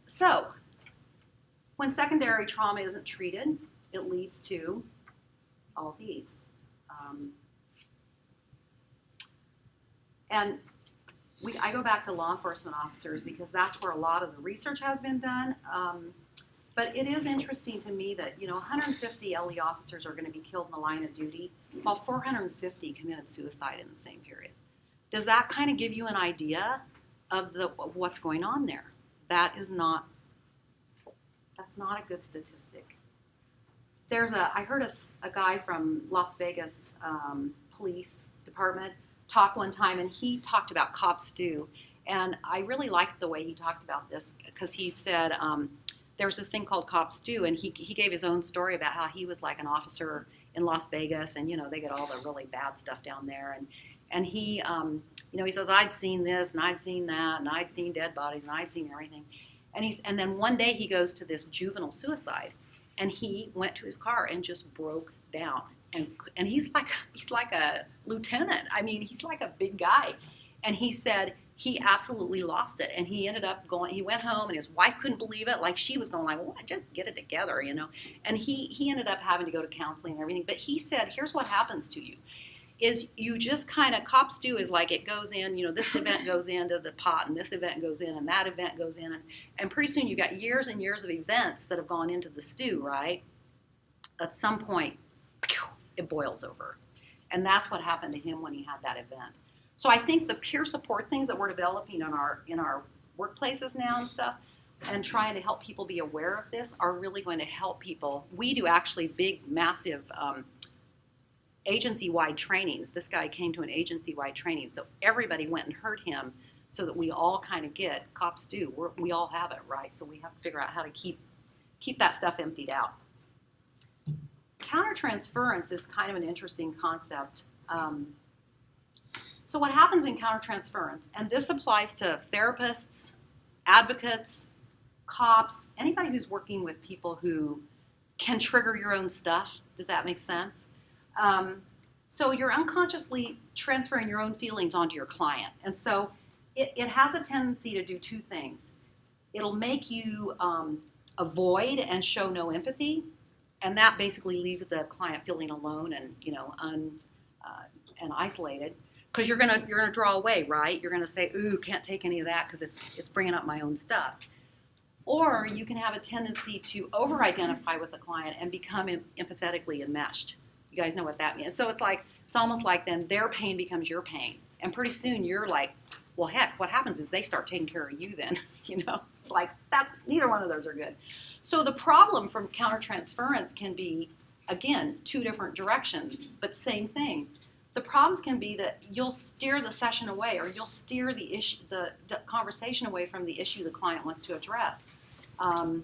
So when secondary trauma isn't treated, it leads to all these. And I go back to law enforcement officers because that's where a lot of the research has been done. But it is interesting to me that, 150 LE officers are going to be killed in the line of duty, while 450 committed suicide in the same period. Does that kind of give you an idea of what's going on there? That's not a good statistic. I heard a guy from Las Vegas police department talk one time, and he talked about cop stew. And I really liked the way he talked about this because he said there's this thing called cop stew, and he gave his own story about how he was like an officer in Las Vegas, and they get all the really bad stuff down there, and he he says, I'd seen this and I'd seen that and I'd seen dead bodies and I'd seen everything, and then one day he goes to this juvenile suicide, and he went to his car and just broke down. And he's like a lieutenant. I mean, he's like a big guy. And he said he absolutely lost it. And he ended up he went home, and his wife couldn't believe it. Like, she was going like, well, just get it together, And he ended up having to go to counseling and everything. But he said, here's what happens to you. Is you just kind of, cop stew is like it goes in, this event goes into the pot, and this event goes in, and that event goes in. And pretty soon you got years and years of events that have gone into the stew, right? At some point, it boils over. And that's what happened to him when he had that event. So I think the peer support things that we're developing in our workplaces now and stuff, and trying to help people be aware of this, are really going to help people. We do actually big, massive agency-wide trainings. This guy came to an agency-wide training, so everybody went and heard him, so that we all kind of get, cops do, we all have it, right? So we have to figure out how to keep that stuff emptied out. Countertransference is kind of an interesting concept. So what happens in countertransference, and this applies to therapists, advocates, cops, anybody who's working with people who can trigger your own stuff. Does that make sense? So you're unconsciously transferring your own feelings onto your client. And so it has a tendency to do two things. It'll make you avoid and show no empathy. And that basically leaves the client feeling alone and and isolated, because you're gonna draw away, right? You're gonna say, "Ooh, can't take any of that because it's bringing up my own stuff." Or you can have a tendency to over-identify with the client and become empathetically enmeshed. You guys know what that means. So it's almost like then their pain becomes your pain, and pretty soon you're like, "Well, heck, what happens is they start taking care of you then." It's like neither one of those are good. So the problem from countertransference can be, again, two different directions, but same thing. The problems can be that you'll steer the session away, or you'll steer the issue, the conversation away from the issue the client wants to address, and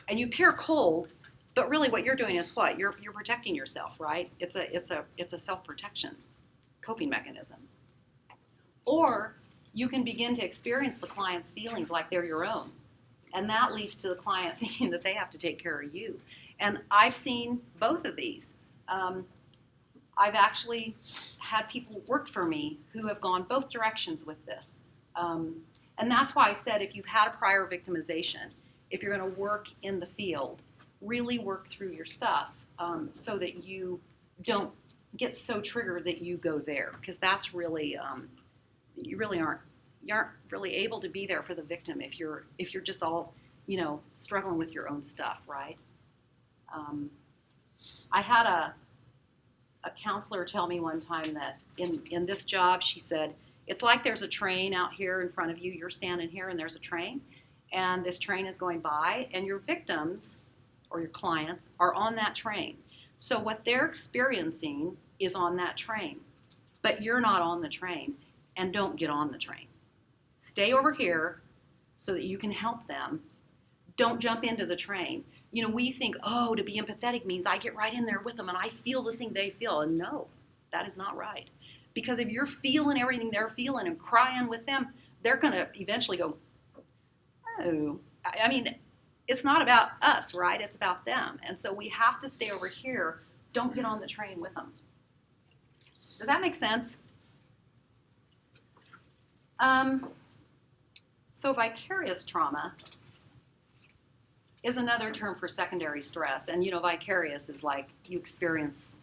you appear cold, but really what you're doing is what? You're protecting yourself, right? It's a self-protection coping mechanism. Or you can begin to experience the client's feelings like they're your own. And that leads to the client thinking that they have to take care of you. And I've seen both of these. I've actually had people work for me who have gone both directions with this. And that's why I said, if you've had a prior victimization, if you're going to work in the field, really work through your stuff so that you don't get so triggered that you go there. Because that's really, you aren't really able to be there for the victim if you're just all, struggling with your own stuff, right? I had a counselor tell me one time that in this job, she said, it's like there's a train out here in front of you. You're standing here and there's a train, and this train is going by, and your victims or your clients are on that train. So what they're experiencing is on that train, but you're not on the train, and don't get on the train. Stay over here so that you can help them. Don't jump into the train. We think, to be empathetic means I get right in there with them and I feel the thing they feel. And no, that is not right. Because if you're feeling everything they're feeling and crying with them, they're going to eventually go, oh. I mean, it's not about us, right? It's about them. And so we have to stay over here. Don't get on the train with them. Does that make sense? So vicarious trauma is another term for secondary stress. And, vicarious is like you experience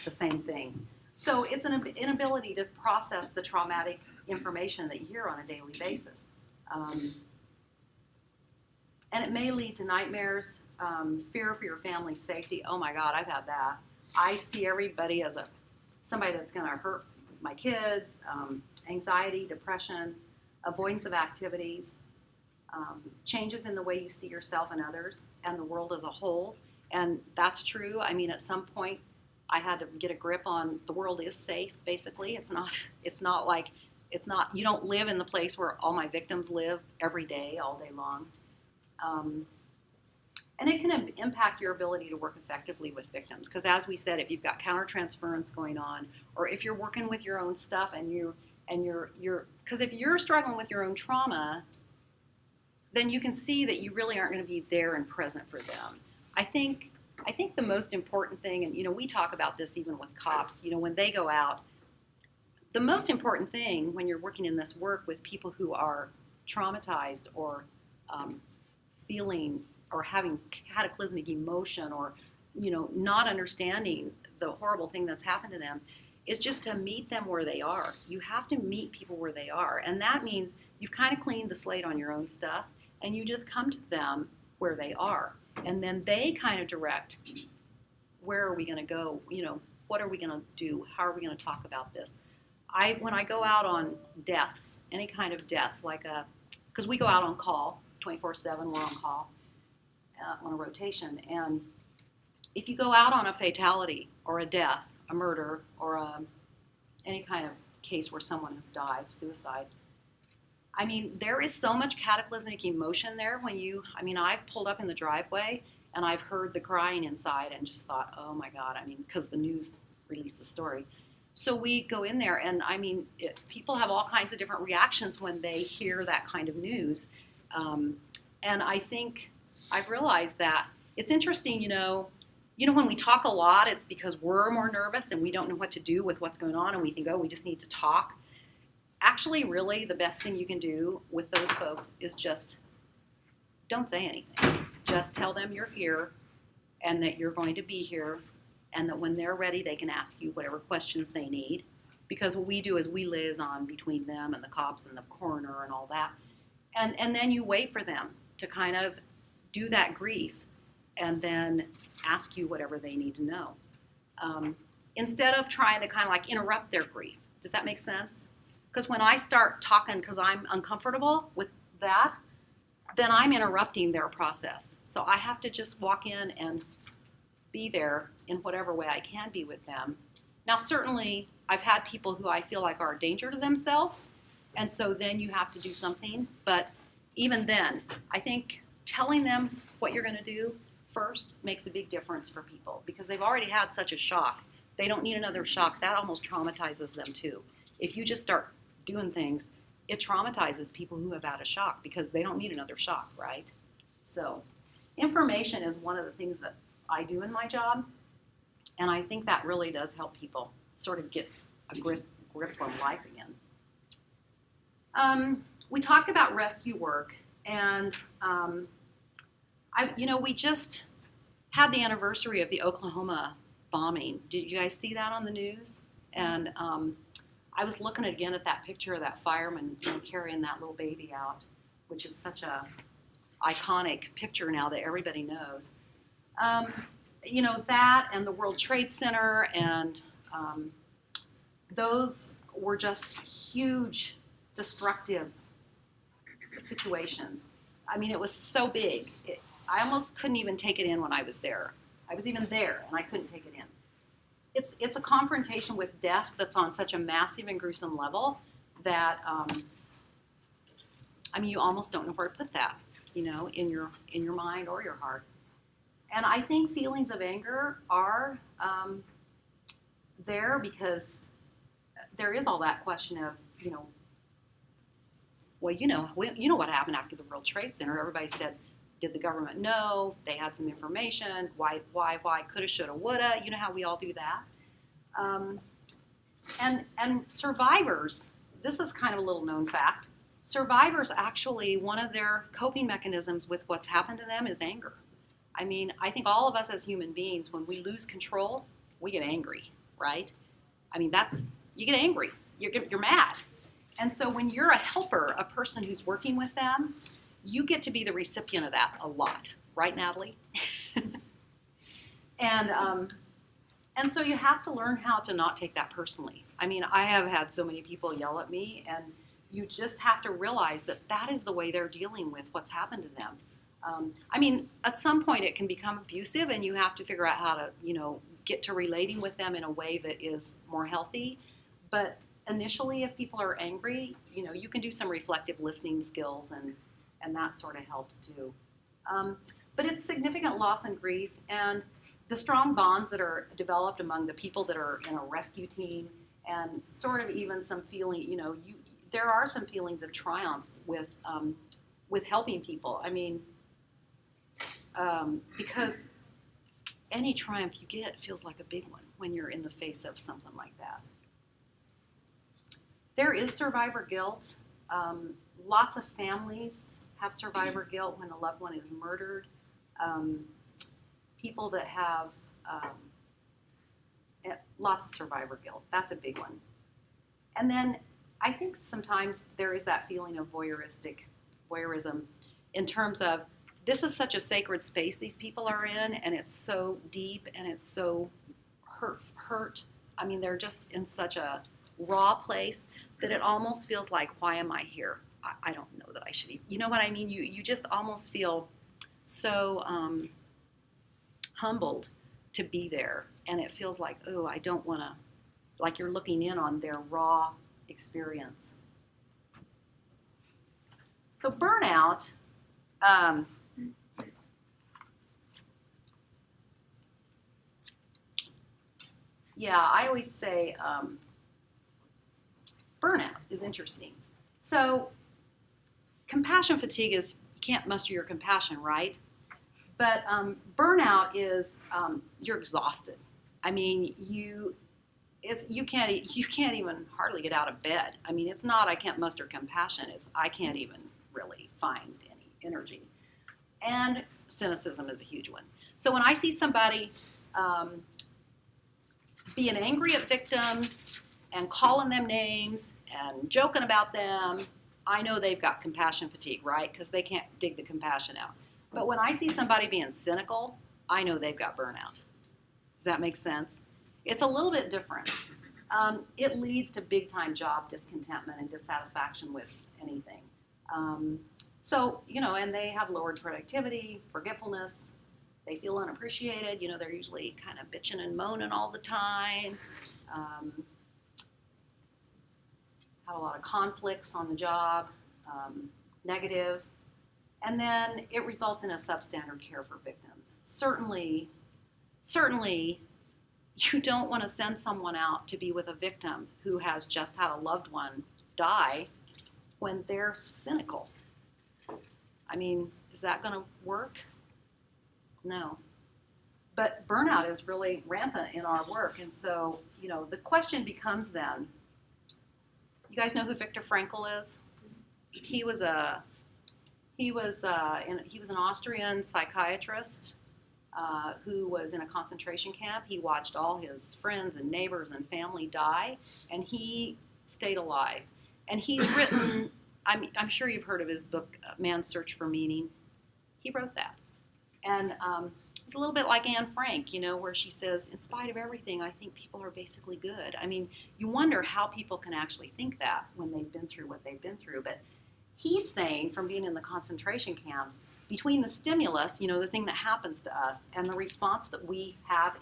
the same thing. So it's an inability to process the traumatic information that you hear on a daily basis. And it may lead to nightmares, fear for your family's safety. Oh my God, I've had that. I see everybody as somebody that's going to hurt my kids, anxiety, depression, avoidance of activities, changes in the way you see yourself and others and the world as a whole. And that's true. I mean, at some point, I had to get a grip on the world is safe, basically. It's not like, you don't live in the place where all my victims live every day, all day long. And it can impact your ability to work effectively with victims. Because as we said, if you've got countertransference going on, or if you're working with your own stuff because if you're struggling with your own trauma, then you can see that you really aren't going to be there and present for them. I think the most important thing, and we talk about this even with cops, when they go out, the most important thing when you're working in this work with people who are traumatized or feeling or having cataclysmic emotion or not understanding the horrible thing that's happened to them is just to meet them where they are. You have to meet people where they are, and that means you've kind of cleaned the slate on your own stuff and you just come to them where they are, and then they kind of direct, where are we going to go, what are we going to do, how are we going to talk about this. When I go out on deaths, any kind of death, because we go out on call 24/7, we're on call on a rotation, and if you go out on a fatality or a death, a murder, or any kind of case where someone has died, suicide, I mean, there is so much cataclysmic emotion there I've pulled up in the driveway and I've heard the crying inside and just thought, oh my God, because the news released the story. So we go in there and people have all kinds of different reactions when they hear that kind of news. And I think I've realized that it's interesting, when we talk a lot, it's because we're more nervous and we don't know what to do with what's going on and we think, oh, we just need to talk. Actually, really, the best thing you can do with those folks is just don't say anything. Just tell them you're here and that you're going to be here and that when they're ready, they can ask you whatever questions they need. Because what we do is we liaison between them and the cops and the coroner and all that. And then you wait for them to kind of do that grief and then ask you whatever they need to know. Instead of trying to kind of like interrupt their grief. Does that make sense? Because when I start talking because I'm uncomfortable with that, then I'm interrupting their process. So I have to just walk in and be there in whatever way I can be with them. Now, certainly, I've had people who I feel like are a danger to themselves, and so then you have to do something. But even then, I think telling them what you're going to do first makes a big difference for people because they've already had such a shock. They don't need another shock. That almost traumatizes them too. If you just start doing things, it traumatizes people who have had a shock because they don't need another shock, right? So information is one of the things that I do in my job, and I think that really does help people sort of get a grip on life again. We talked about rescue work, and we just had the anniversary of the Oklahoma bombing. Did you guys see that on the news? And I was looking again at that picture of that fireman carrying that little baby out, which is such a iconic picture now that everybody knows. That and the World Trade Center, and those were just huge, destructive situations. It was so big. I almost couldn't even take it in when I was there. I was even there, and I couldn't take it in. It's a confrontation with death that's on such a massive and gruesome level that, you almost don't know where to put that, in your mind or your heart. And I think feelings of anger are there because there is all that question of, what happened after the World Trade Center. Everybody said, did the government know? They had some information. Why, coulda, shoulda, woulda. You know how we all do that. And survivors, this is kind of a little known fact. survivors actually, one of their coping mechanisms with what's happened to them is anger. I mean, I think all of us as human beings, when we lose control, we get angry, right? I mean, you get angry, you're mad. And so when you're a helper, a person who's working with them, you get to be the recipient of that a lot, right, Natalie? And so you have to learn how to not take that personally. I mean, I have had so many people yell at me, and you just have to realize that that is the way they're dealing with what's happened to them. I mean, at some point it can become abusive, and you have to figure out how to, get to relating with them in a way that is more healthy. But initially, if people are angry, you can do some reflective listening skills, and that sort of helps too. But it's significant loss and grief, and the strong bonds that are developed among the people that are in a rescue team, and sort of even some feeling, there are some feelings of triumph with helping people. I mean, because any triumph you get feels like a big one when you're in the face of something like that. There is survivor guilt. Lots of families have survivor guilt when a loved one is murdered. People that have lots of survivor guilt. That's a big one. And then I think sometimes there is that feeling of voyeurism in terms of this is such a sacred space these people are in, and it's so deep and it's so hurt. I mean, they're just in such a raw place that it almost feels like, why am I here? I don't know that I should even, you know what I mean? You just almost feel so humbled to be there, and it feels like, oh, I don't want to, like you're looking in on their raw experience. So burnout, yeah, I always say burnout is interesting. So compassion fatigue is you can't muster your compassion, right? But burnout is you're exhausted. I mean, you can't even hardly get out of bed. I mean, it's not I can't muster compassion. It's I can't even really find any energy. And cynicism is a huge one. So when I see somebody being angry at victims and calling them names and joking about them, I know they've got compassion fatigue, right? Because they can't dig the compassion out. But when I see somebody being cynical, I know they've got burnout. Does that make sense? It's a little bit different. It leads to big-time job discontentment and dissatisfaction with anything. And they have lowered productivity, forgetfulness. They feel unappreciated. They're usually kind of bitching and moaning all the time. Have a lot of conflicts on the job, negative. And then it results in a substandard care for victims. Certainly, you don't want to send someone out to be with a victim who has just had a loved one die when they're cynical. I mean, is that going to work? No. But burnout is really rampant in our work. And so, the question becomes then, you guys know who Viktor Frankl is? He was an Austrian psychiatrist who was in a concentration camp. He watched all his friends and neighbors and family die, and he stayed alive. And he's written, I'm sure you've heard of his book, Man's Search for Meaning. He wrote that. And it's a little bit like Anne Frank, where she says, in spite of everything, I think people are basically good. I mean, you wonder how people can actually think that when they've been through what they've been through. But he's saying, from being in the concentration camps, between the stimulus, the thing that happens to us, and the response that we have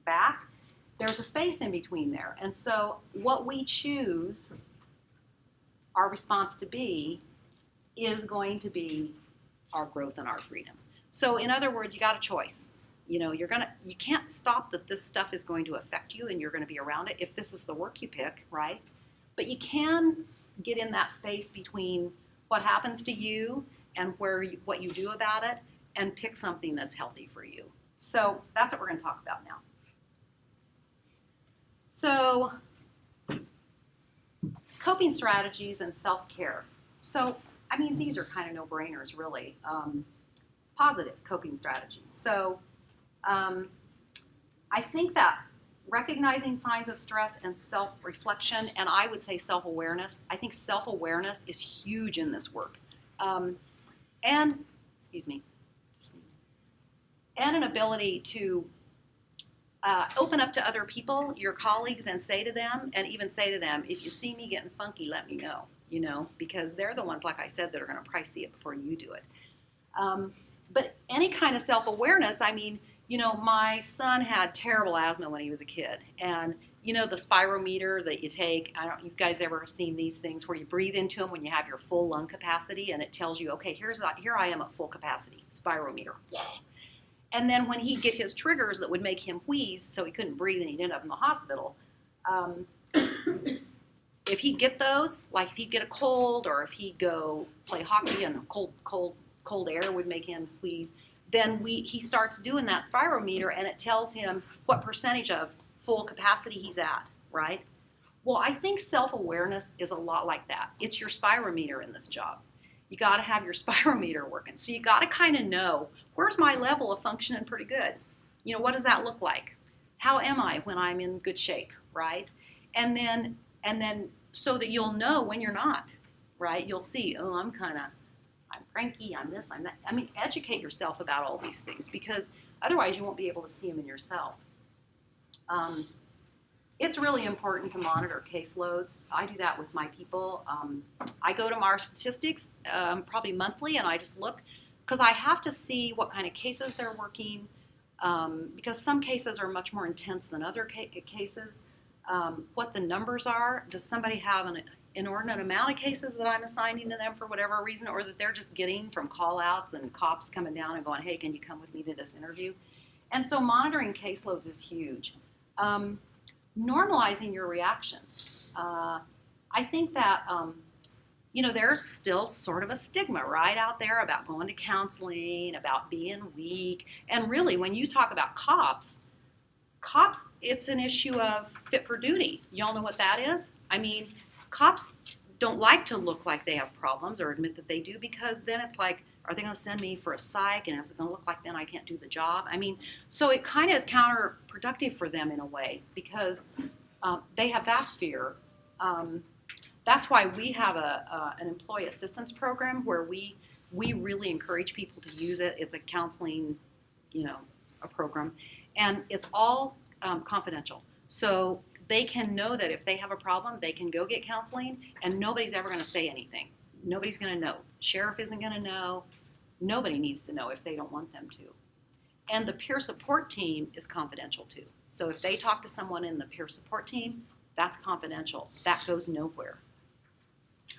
back, there's a space in between there. And so what we choose our response to be is going to be our growth and our freedom. So in other words, you got a choice. You can't stop that this stuff is going to affect you and you're going to be around it if this is the work you pick, right? But you can get in that space between what happens to you and what you do about it and pick something that's healthy for you. So that's what we're going to talk about now. So coping strategies and self-care. So, I mean, these are kind of no-brainers, really. Positive coping strategies. So, I think that recognizing signs of stress and self-reflection, and I would say self-awareness, I think self-awareness is huge in this work. And, excuse me, and an ability to open up to other people, your colleagues, and say to them, if you see me getting funky, let me know, because they're the ones, like I said, that are going to probably see it before you do it. But any kind of self-awareness, I mean, my son had terrible asthma when he was a kid, and the spirometer that you take, you guys ever seen these things where you breathe into them when you have your full lung capacity, and it tells you, okay, here I am at full capacity, spirometer. And then when he'd get his triggers that would make him wheeze, so he couldn't breathe and he'd end up in the hospital, if he'd get those, like if he'd get a cold or if he'd go play hockey and cold air would make him wheeze, then he starts doing that spirometer and it tells him what percentage of full capacity he's at, right? Well, I think self-awareness is a lot like that. It's your spirometer in this job. You got to have your spirometer working. So you got to kind of know, where's my level of functioning pretty good? What does that look like? How am I when I'm in good shape, right? And then so that you'll know when you're not, right? You'll see, I'm cranky, I'm this, I'm that. I mean, educate yourself about all these things because otherwise you won't be able to see them in yourself. It's really important to monitor caseloads. I do that with my people. I go to our statistics probably monthly and I just look because I have to see what kind of cases they're working because some cases are much more intense than other cases. What the numbers are. Does somebody have an inordinate amount of cases that I'm assigning to them for whatever reason or that they're just getting from call-outs and cops coming down and going, hey, can you come with me to this interview? And so monitoring caseloads is huge. Normalizing your reactions. I think that, there's still sort of a stigma right out there about going to counseling, about being weak. And really, when you talk about cops, it's an issue of fit for duty. Y'all know what that is? I mean, cops don't like to look like they have problems or admit that they do because then it's like, are they going to send me for a psych and is it going to look like then I can't do the job? I mean, so it kind of is counterproductive for them in a way because they have that fear. That's why we have an employee assistance program where we really encourage people to use it. It's a counseling, a program, and it's all confidential. So they can know that if they have a problem, they can go get counseling, and nobody's ever going to say anything. Nobody's going to know. Sheriff isn't going to know. Nobody needs to know if they don't want them to. And the peer support team is confidential too. So if they talk to someone in the peer support team, that's confidential. That goes nowhere.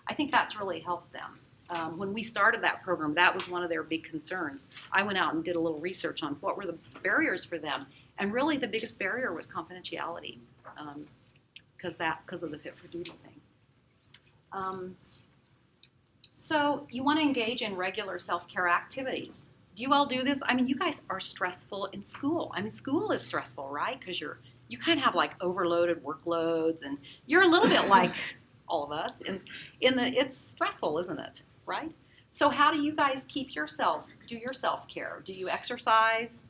I think that's really helped them. When we started that program, that was one of their big concerns. I went out and did a little research on what were the barriers for them. And really the biggest barrier was confidentiality because of the fit for duty thing. So you want to engage in regular self-care activities. Do you all do this? I mean, you guys are stressful in school. I mean, school is stressful, right? Because you kind of have like overloaded workloads, and you're a little bit like all of us. It's stressful, isn't it? Right? So how do you guys do your self-care? Do you exercise?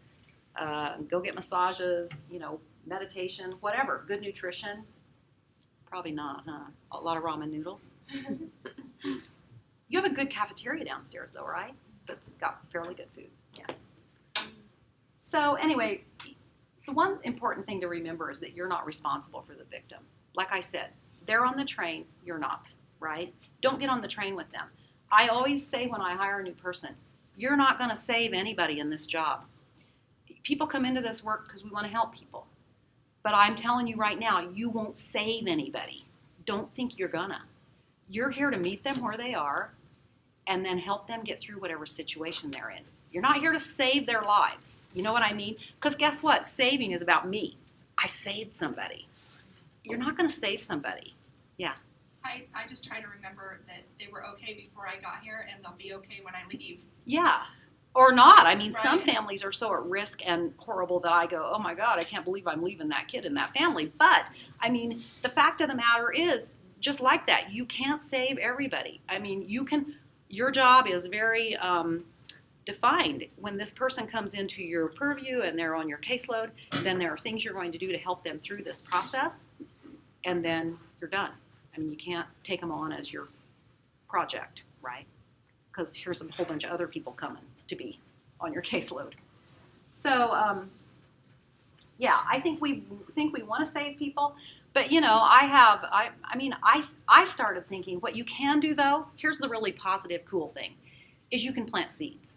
Go get massages? Meditation? Whatever. Good nutrition? Probably not. A lot of ramen noodles. You have a good cafeteria downstairs, though, right? That's got fairly good food. Yeah. So anyway, the one important thing to remember is that you're not responsible for the victim. Like I said, they're on the train, you're not, right? Don't get on the train with them. I always say when I hire a new person, you're not going to save anybody in this job. People come into this work because we want to help people. But I'm telling you right now, you won't save anybody. Don't think you're gonna. You're here to meet them where they are and then help them get through whatever situation they're in. You're not here to save their lives. You know what I mean? Because guess what? Saving is about me. I saved somebody. You're not going to save somebody. Yeah. I just try to remember that they were okay before I got here and they'll be okay when I leave. Yeah. Or not. I mean, Right. Some families are so at risk and horrible that I go, oh my God, I can't believe I'm leaving that kid in that family. But, I mean, the fact of the matter is, just like that. You can't save everybody. I mean, your job is very defined. When this person comes into your purview and they're on your caseload, then there are things you're going to do to help them through this process, and then you're done. I mean, you can't take them on as your project, right? Because here's a whole bunch of other people coming to be on your caseload. So, yeah, I think we want to save people, but I've started thinking what you can do though. Here's the really positive, cool thing, is you can plant seeds.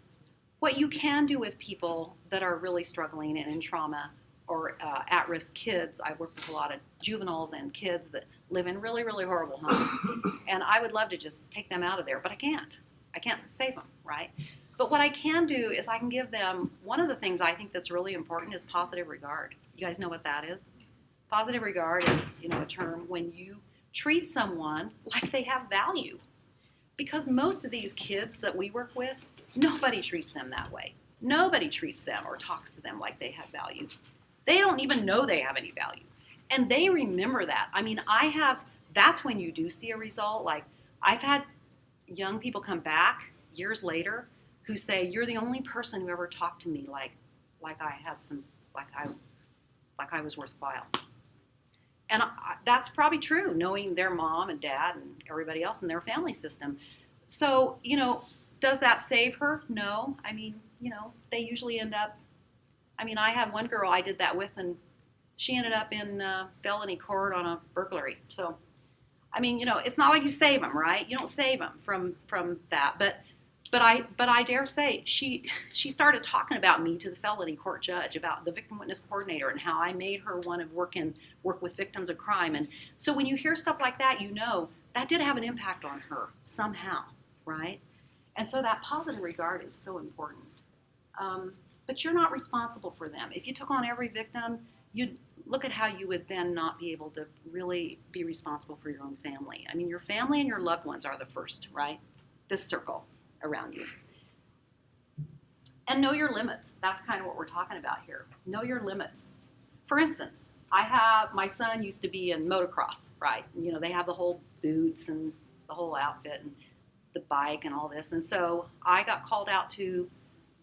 What you can do with people that are really struggling and in trauma or at-risk kids. I work with a lot of juveniles and kids that live in really, really horrible homes, and I would love to just take them out of there, but I can't. I can't save them, right? But what I can do is I can give them, one of the things I think that's really important is positive regard. You guys know what that is? Positive regard is, a term when you treat someone like they have value. Because most of these kids that we work with, nobody treats them that way. Nobody treats them or talks to them like they have value. They don't even know they have any value. And they remember that. I mean, that's when you do see a result. Like, I've had young people come back years later who say, you're the only person who ever talked to me like I was worthwhile. And that's probably true, knowing their mom and dad and everybody else in their family system. So, does that save her? No. I mean, they usually end up, I had one girl I did that with, and she ended up in felony court on a burglary. So, it's not like you save them, right? You don't save them from that. But I dare say she started talking about me to the felony court judge, about the victim witness coordinator, and how I made her want to work with victims of crime. And so when you hear stuff like that, that did have an impact on her somehow, right? And so that positive regard is so important. But you're not responsible for them. If you took on every victim, you'd look at how you would then not be able to really be responsible for your own family. I mean, your family and your loved ones are the first, right? This circle around you. And know your limits. That's kind of what we're talking about here. Know your limits. For instance, my son used to be in motocross, right? They have the whole boots and the whole outfit and the bike and all this. And so I got called out to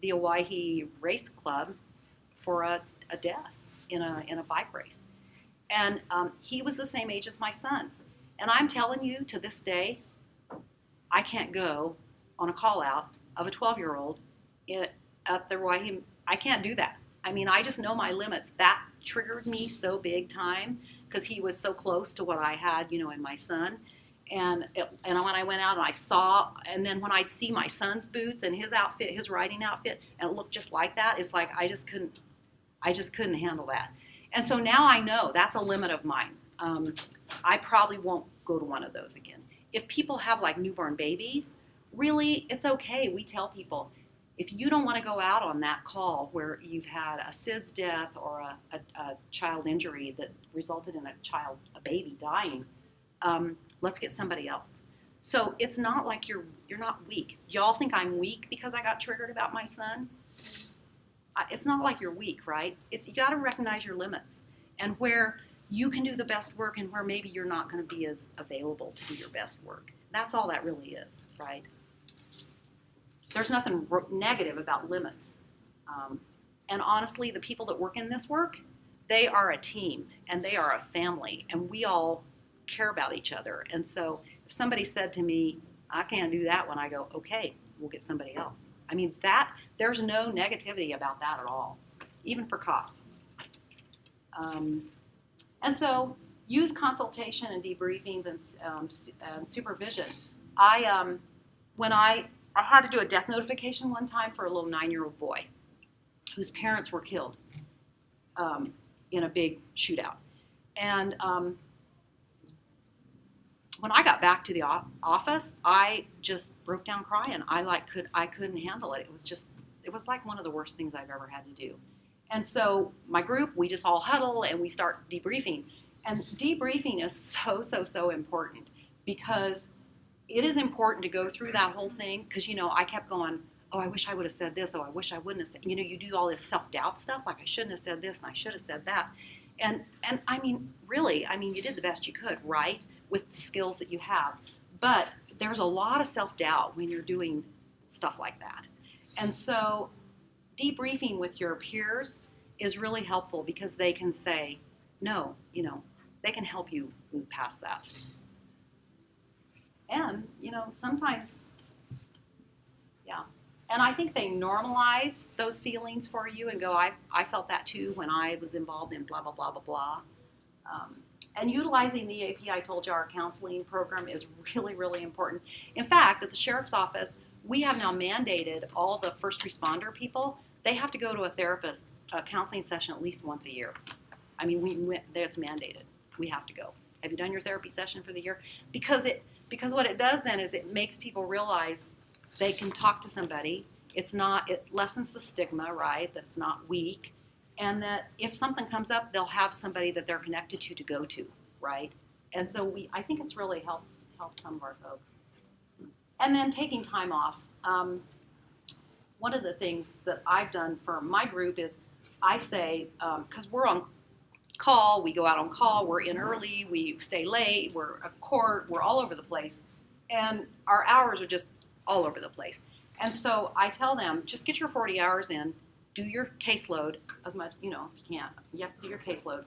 the Owyhee Race Club for a death in a bike race. And he was the same age as my son. And I'm telling you, to this day, I can't go on a call out of a 12-year-old at the Owyhee. I can't do that. I just know my limits. That triggered me so big time because he was so close to what I had, in my son. And when I went out and I saw, and then when I'd see my son's boots and his outfit, his riding outfit, and it looked just like that, it's like I just couldn't handle that. And so now I know that's a limit of mine. I probably won't go to one of those again. If people have like newborn babies, really, it's okay. We tell people, if you don't want to go out on that call where you've had a SIDS death or a child injury that resulted in a baby dying, let's get somebody else. So it's not like you're not weak. Y'all think I'm weak because I got triggered about my son? It's not like you're weak, right? You got to recognize your limits and where you can do the best work and where maybe you're not going to be as available to do your best work. That's all that really is, right? There's nothing negative about limits. And honestly, the people that work in this work, they are a team and they are a family, and we all care about each other. And so if somebody said to me, I can't do that one, I go, okay, we'll get somebody else. There's no negativity about that at all, even for cops. And so use consultation and debriefings and supervision. When I had to do a death notification one time for a little 9-year-old boy whose parents were killed in a big shootout. And when I got back to the office, I just broke down crying. I couldn't handle it. It was like one of the worst things I've ever had to do. And so my group, we just all huddle and we start debriefing. And debriefing is so important because it is important to go through that whole thing because, I kept going, oh, I wish I would have said this. Oh, I wish I wouldn't have said, you do all this self-doubt stuff, like I shouldn't have said this and I should have said that. And really, you did the best you could, right? with the skills that you have. But there's a lot of self-doubt when you're doing stuff like that. And so debriefing with your peers is really helpful because they can say, no, they can help you move past that. And, sometimes, yeah. And I think they normalize those feelings for you and go, I felt that too when I was involved in blah, blah, blah, blah, blah. And utilizing the AP I told you, our counseling program is really, really important. In fact, at the sheriff's office, we have now mandated all the first responder people, they have to go to a counseling session at least once a year. I mean, it's mandated. We have to go. Have you done your therapy session for the year? Because what it does then is it makes people realize they can talk to somebody. It lessens the stigma, right? That it's not weak. And that if something comes up, they'll have somebody that they're connected to go to, right? And so I think it's really helped some of our folks. And then taking time off. One of the things that I've done for my group is I say, because we're on call, we go out on call, we're in early, we stay late, we're at court, we're all over the place. And our hours are just all over the place. And so I tell them, just get your 40 hours in, do your caseload as much, if you can't, you have to do your caseload.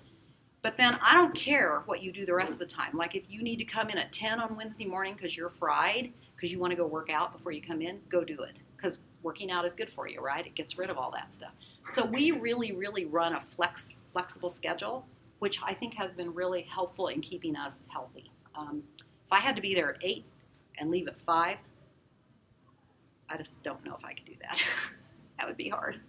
But then I don't care what you do the rest of the time. Like if you need to come in at 10 on Wednesday morning because you're fried, because you want to go work out before you come in, go do it. Because working out is good for you, right? It gets rid of all that stuff. So we really, really run a flexible schedule, which I think has been really helpful in keeping us healthy. If I had to be there at 8 and leave at 5, I just don't know if I could do that. That would be hard.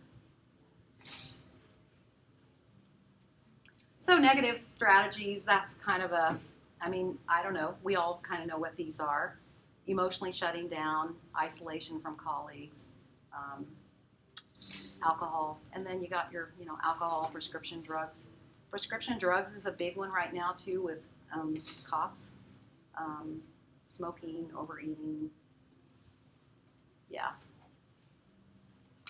So negative strategies, that's kind of I don't know. We all kind of know what these are. Emotionally shutting down, isolation from colleagues, alcohol, and then you got your, alcohol, prescription drugs. Prescription drugs is a big one right now too with cops, smoking, overeating. Yeah,